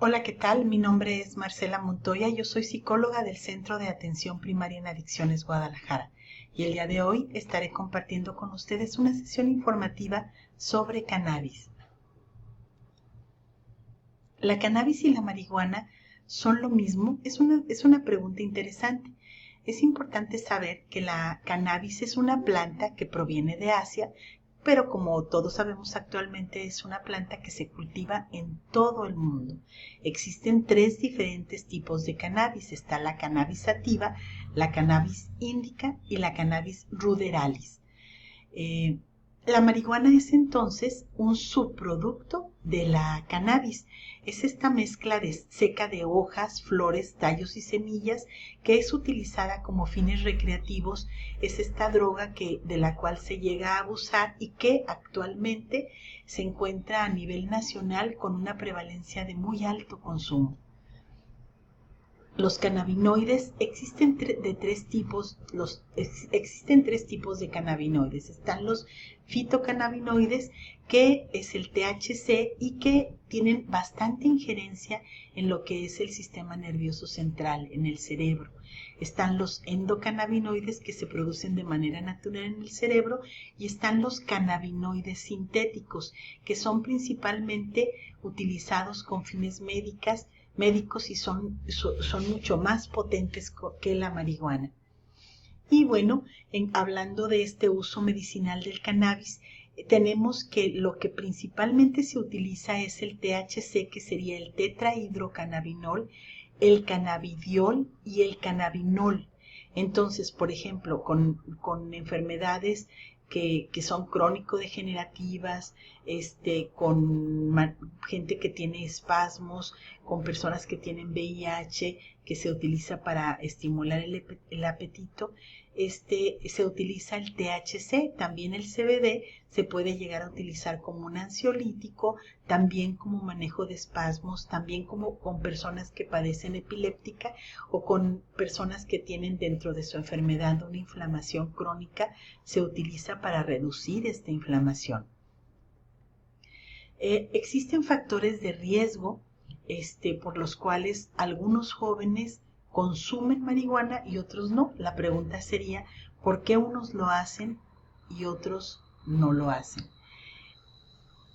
Hola, ¿qué tal? Mi nombre es Marcela Montoya, yo soy psicóloga del Centro de Atención Primaria en Adicciones Guadalajara y el día de hoy estaré compartiendo con ustedes una sesión informativa sobre cannabis. ¿La cannabis y la marihuana son lo mismo? Es una pregunta interesante. Es importante saber que la cannabis es una planta que proviene de Asia, pero como todos sabemos actualmente es una planta que se cultiva en todo el mundo. Existen tres diferentes tipos de cannabis. Está la cannabis sativa, la cannabis indica y la cannabis ruderalis. Eh, la marihuana es entonces un subproducto de la cannabis. Es esta mezcla seca de hojas, flores, tallos y semillas que es utilizada como fines recreativos. Es esta droga de la cual se llega a abusar y que actualmente se encuentra a nivel nacional con una prevalencia de muy alto consumo. Los cannabinoides existen existen tres tipos de cannabinoides. Están los fitocannabinoides, que es el THC y que tienen bastante injerencia en lo que es el sistema nervioso central, en el cerebro. Están los endocannabinoides, que se producen de manera natural en el cerebro, y están los cannabinoides sintéticos, que son principalmente utilizados con fines médicos y son mucho más potentes que la marihuana. Y bueno, hablando de este uso medicinal del cannabis, tenemos que lo que principalmente se utiliza es el THC, que sería el tetrahidrocannabinol, el cannabidiol y el cannabinol. Entonces, por ejemplo, con enfermedades que son crónico-degenerativas, con gente que tiene espasmos, con personas que tienen VIH, que se utiliza para estimular el apetito, se utiliza el THC. También el CBD se puede llegar a utilizar como un ansiolítico, también como manejo de espasmos, también como con personas que padecen epiléptica o con personas que tienen dentro de su enfermedad una inflamación crónica, se utiliza para reducir esta inflamación. Existen factores de riesgo por los cuales algunos jóvenes consumen marihuana y otros no. La pregunta sería, ¿por qué unos lo hacen y otros no lo hacen?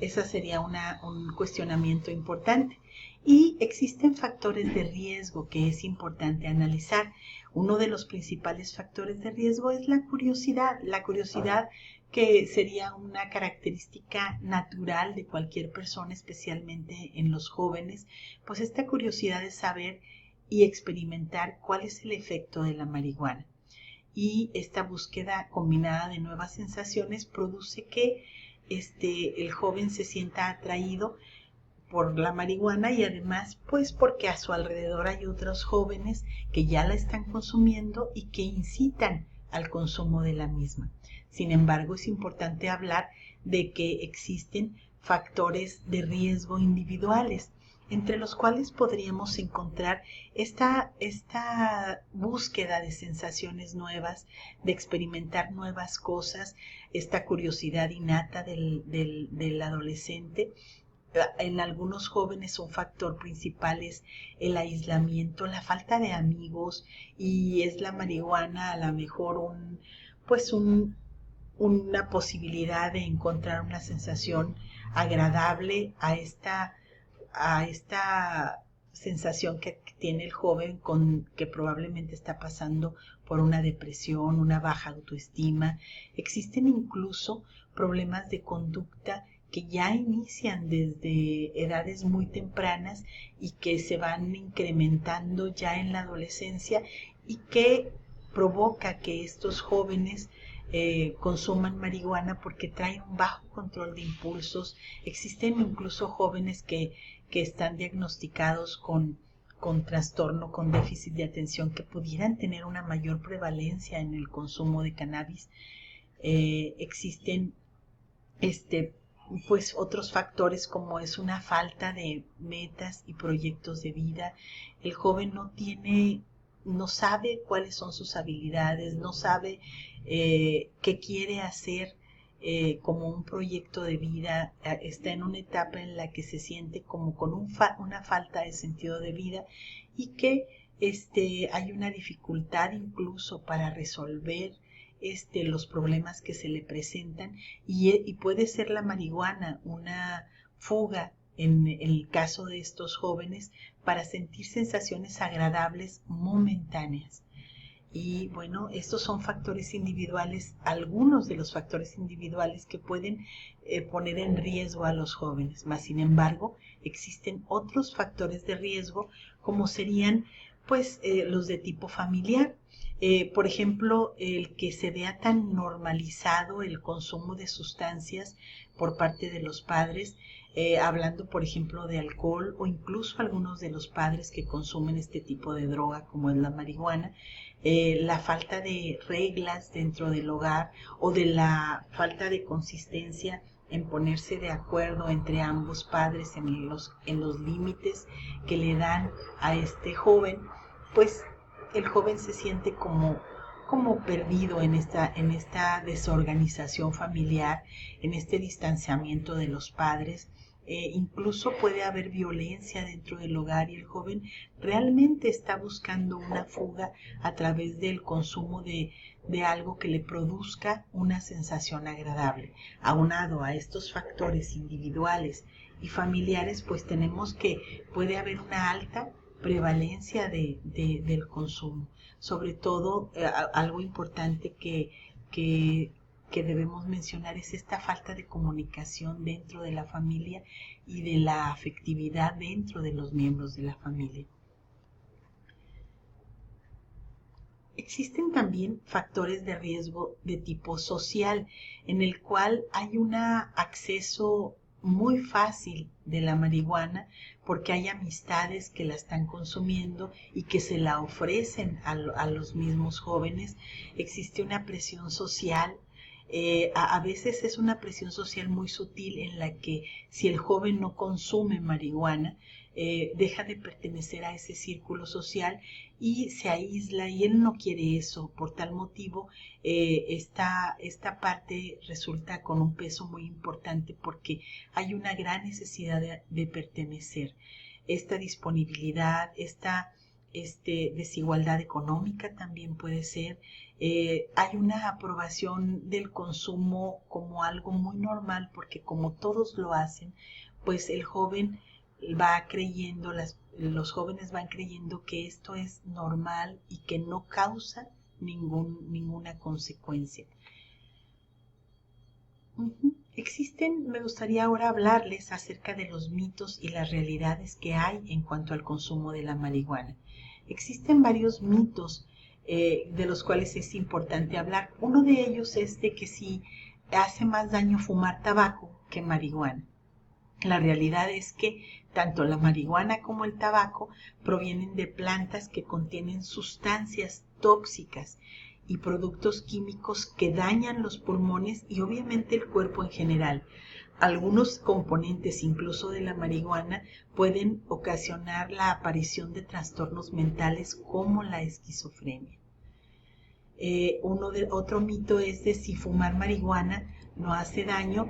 Ese sería un cuestionamiento importante. Y existen factores de riesgo que es importante analizar. Uno de los principales factores de riesgo es la curiosidad. La curiosidad, que sería una característica natural de cualquier persona, especialmente en los jóvenes, pues esta curiosidad de saber y experimentar cuál es el efecto de la marihuana. Y esta búsqueda combinada de nuevas sensaciones produce que el joven se sienta atraído por la marihuana y además pues porque a su alrededor hay otros jóvenes que ya la están consumiendo y que incitan al consumo de la misma. Sin embargo, es importante hablar de que existen factores de riesgo individuales, entre los cuales podríamos encontrar esta búsqueda de sensaciones nuevas, de experimentar nuevas cosas, esta curiosidad innata del adolescente. En algunos jóvenes un factor principal es el aislamiento, la falta de amigos, y es la marihuana a lo mejor una posibilidad de encontrar una sensación agradable a esta sensación que tiene el joven, que probablemente está pasando por una depresión, una baja autoestima. Existen incluso problemas de conducta que ya inician desde edades muy tempranas y que se van incrementando ya en la adolescencia y que provoca que estos jóvenes consuman marihuana porque traen un bajo control de impulsos. Existen incluso jóvenes que están diagnosticados con trastorno, con déficit de atención, que pudieran tener una mayor prevalencia en el consumo de cannabis. Existen pues otros factores, como es una falta de metas y proyectos de vida. El joven no sabe cuáles son sus habilidades, no sabe qué quiere hacer como un proyecto de vida, está en una etapa en la que se siente como con una falta de sentido de vida y que hay una dificultad incluso para resolver los problemas que se le presentan y puede ser la marihuana una fuga en el caso de estos jóvenes para sentir sensaciones agradables momentáneas. Y bueno, estos son factores individuales, algunos de los factores individuales que pueden poner en riesgo a los jóvenes. Mas, sin embargo, existen otros factores de riesgo como serían pues los de tipo familiar. Por ejemplo, el que se vea tan normalizado el consumo de sustancias por parte de los padres, hablando por ejemplo de alcohol o incluso algunos de los padres que consumen este tipo de droga como es la marihuana, la falta de reglas dentro del hogar o de la falta de consistencia en ponerse de acuerdo entre ambos padres en los límites que le dan a este joven, pues el joven se siente como perdido en esta desorganización familiar, en este distanciamiento de los padres. Incluso puede haber violencia dentro del hogar y el joven realmente está buscando una fuga a través del consumo de algo que le produzca una sensación agradable. Aunado a estos factores individuales y familiares, pues tenemos que puede haber una alta prevalencia del consumo. Sobre todo, algo importante que debemos mencionar es esta falta de comunicación dentro de la familia y de la afectividad dentro de los miembros de la familia. Existen también factores de riesgo de tipo social, en el cual hay un acceso muy fácil de la marihuana porque hay amistades que la están consumiendo y que se la ofrecen a los mismos jóvenes. Existe una presión social. A veces es una presión social muy sutil en la que si el joven no consume marihuana, deja de pertenecer a ese círculo social y se aísla y él no quiere eso. Por tal motivo, esta parte resulta con un peso muy importante porque hay una gran necesidad de pertenecer. Esta disponibilidad, esta desigualdad económica también puede ser. Hay una aprobación del consumo como algo muy normal porque como todos lo hacen, pues el joven va creyendo, los jóvenes van creyendo que esto es normal y que no causa ninguna consecuencia. Me gustaría ahora hablarles acerca de los mitos y las realidades que hay en cuanto al consumo de la marihuana. Existen varios mitos de los cuales es importante hablar. Uno de ellos es de que si hace más daño fumar tabaco que marihuana. La realidad es que tanto la marihuana como el tabaco provienen de plantas que contienen sustancias tóxicas y productos químicos que dañan los pulmones y obviamente el cuerpo en general. Algunos componentes incluso de la marihuana pueden ocasionar la aparición de trastornos mentales como la esquizofrenia. Otro mito es de si fumar marihuana no hace daño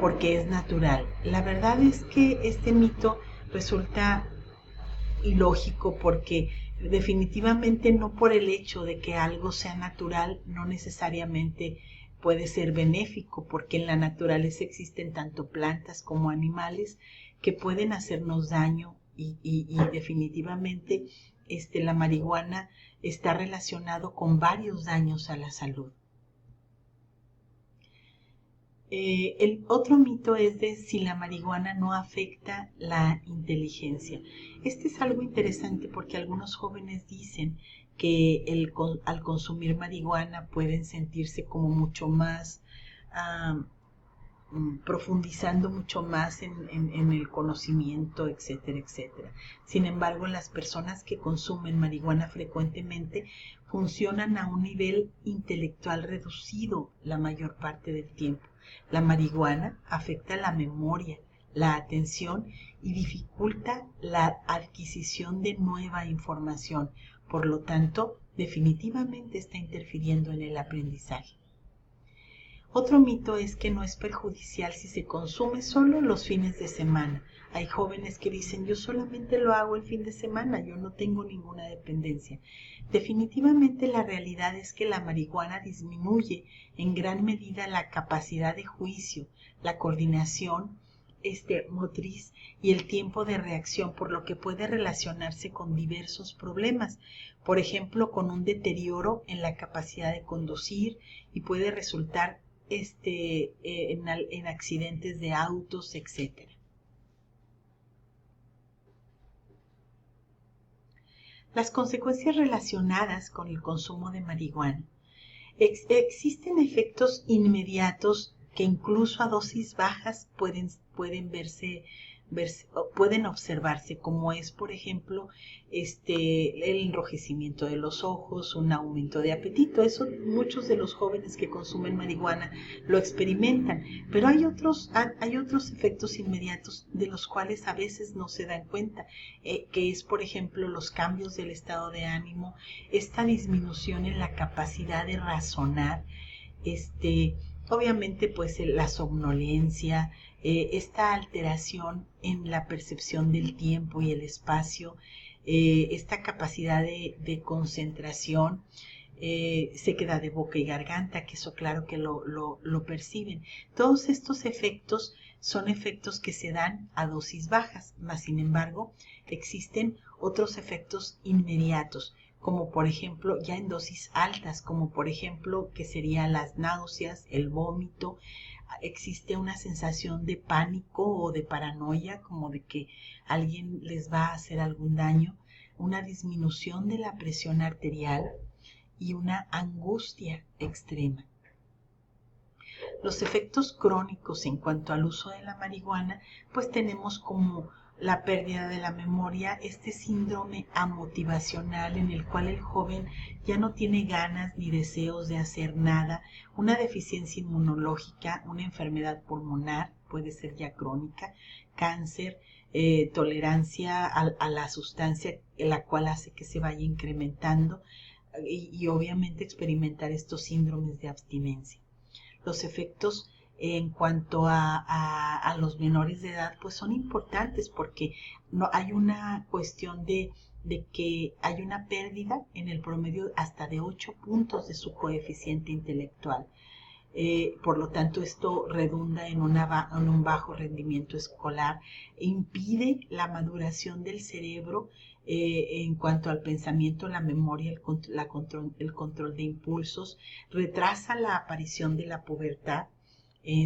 porque es natural. La verdad es que este mito resulta ilógico porque definitivamente no por el hecho de que algo sea natural no necesariamente puede ser benéfico, porque en la naturaleza existen tanto plantas como animales que pueden hacernos daño y definitivamente la marihuana está relacionado con varios daños a la salud. El otro mito es de si la marihuana no afecta la inteligencia. Este es algo interesante porque algunos jóvenes dicen que al consumir marihuana pueden sentirse como mucho más, profundizando mucho más en el conocimiento, etcétera, etcétera. Sin embargo, las personas que consumen marihuana frecuentemente funcionan a un nivel intelectual reducido la mayor parte del tiempo. La marihuana afecta la memoria, la atención y dificulta la adquisición de nueva información. Por lo tanto, definitivamente está interfiriendo en el aprendizaje. Otro mito es que no es perjudicial si se consume solo los fines de semana. Hay jóvenes que dicen, yo solamente lo hago el fin de semana, yo no tengo ninguna dependencia. Definitivamente la realidad es que la marihuana disminuye en gran medida la capacidad de juicio, la coordinación motriz y el tiempo de reacción, por lo que puede relacionarse con diversos problemas, por ejemplo, con un deterioro en la capacidad de conducir y puede resultar en accidentes de autos, etc. Las consecuencias relacionadas con el consumo de marihuana. Existen efectos inmediatos que incluso a dosis bajas pueden observarse, como es, por ejemplo, el enrojecimiento de los ojos, un aumento de apetito. Eso muchos de los jóvenes que consumen marihuana lo experimentan, pero hay otros efectos inmediatos de los cuales a veces no se dan cuenta, que es, por ejemplo, los cambios del estado de ánimo, esta disminución en la capacidad de razonar, obviamente pues la somnolencia, esta alteración en la percepción del tiempo y el espacio, esta capacidad de concentración, sequedad de boca y garganta, que eso claro que lo perciben. Todos estos efectos son efectos que se dan a dosis bajas, mas sin embargo existen otros efectos inmediatos, como por ejemplo ya en dosis altas, como por ejemplo que serían las náuseas, el vómito. Existe una sensación de pánico o de paranoia, como de que alguien les va a hacer algún daño, una disminución de la presión arterial y una angustia extrema. Los efectos crónicos en cuanto al uso de la marihuana, pues tenemos como la pérdida de la memoria, este síndrome amotivacional en el cual el joven ya no tiene ganas ni deseos de hacer nada, una deficiencia inmunológica, una enfermedad pulmonar, puede ser ya crónica, cáncer, tolerancia a la sustancia, la cual hace que se vaya incrementando y obviamente experimentar estos síndromes de abstinencia. Los efectos en cuanto a los menores de edad pues son importantes porque no hay una cuestión de que hay una pérdida en el promedio hasta de 8 puntos de su coeficiente intelectual. Por lo tanto, esto redunda en un bajo rendimiento escolar e impide la maduración del cerebro en cuanto al pensamiento, la memoria, el control de impulsos, retrasa la aparición de la pubertad,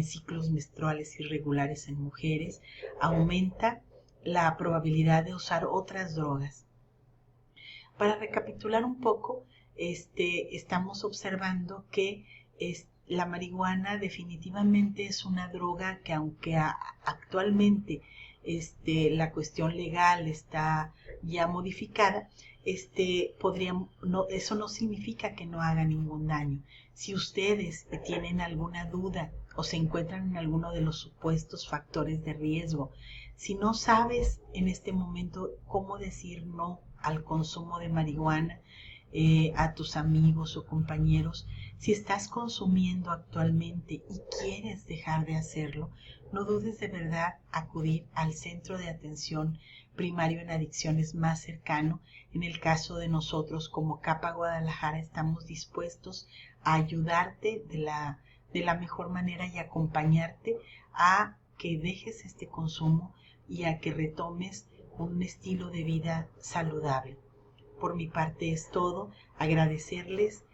ciclos menstruales irregulares en mujeres, aumenta la probabilidad de usar otras drogas. Para recapitular un poco, estamos observando que la marihuana definitivamente es una droga que aunque actualmente la cuestión legal está ya modificada, eso no significa que no haga ningún daño. Si ustedes tienen alguna duda o se encuentran en alguno de los supuestos factores de riesgo, si no sabes en este momento cómo decir no al consumo de marihuana a tus amigos o compañeros, si estás consumiendo actualmente y quieres dejar de hacerlo, no dudes de verdad acudir al centro de atención primario en adicciones más cercano. En el caso de nosotros como CAPA Guadalajara estamos dispuestos a ayudarte de la mejor manera y acompañarte a que dejes este consumo y a que retomes un estilo de vida saludable. Por mi parte es todo. Agradecerles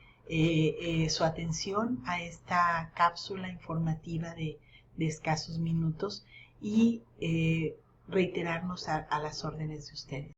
su atención a esta cápsula informativa de escasos minutos y reiterarnos a las órdenes de ustedes.